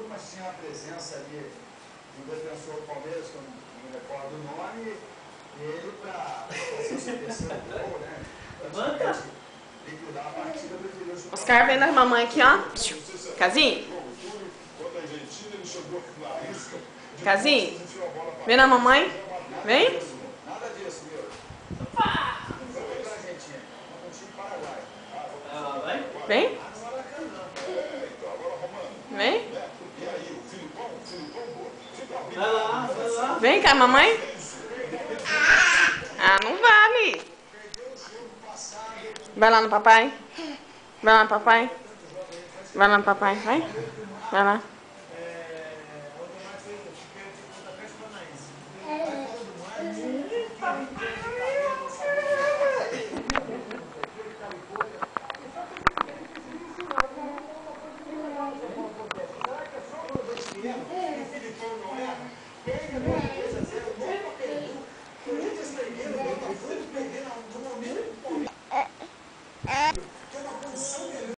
Mas tinha a presença ali do defensor do Palmeiras, que eu não me recordo o nome, e ele para fazer o seu terceiro gol, né? Liquidar a partida, preferiu chutar. Oscar vendo a mamãe aqui, ó. Casinho. Casinho. Vendo a mamãe? Vem. Nada disso, meu. Não foi pra Argentina, não tinha Paraguai. Vem. Vem. Vem com a mamãe. Ah, não vale. Vai lá no papai. Vai lá no papai. Vai lá no papai. Vai. Vai lá.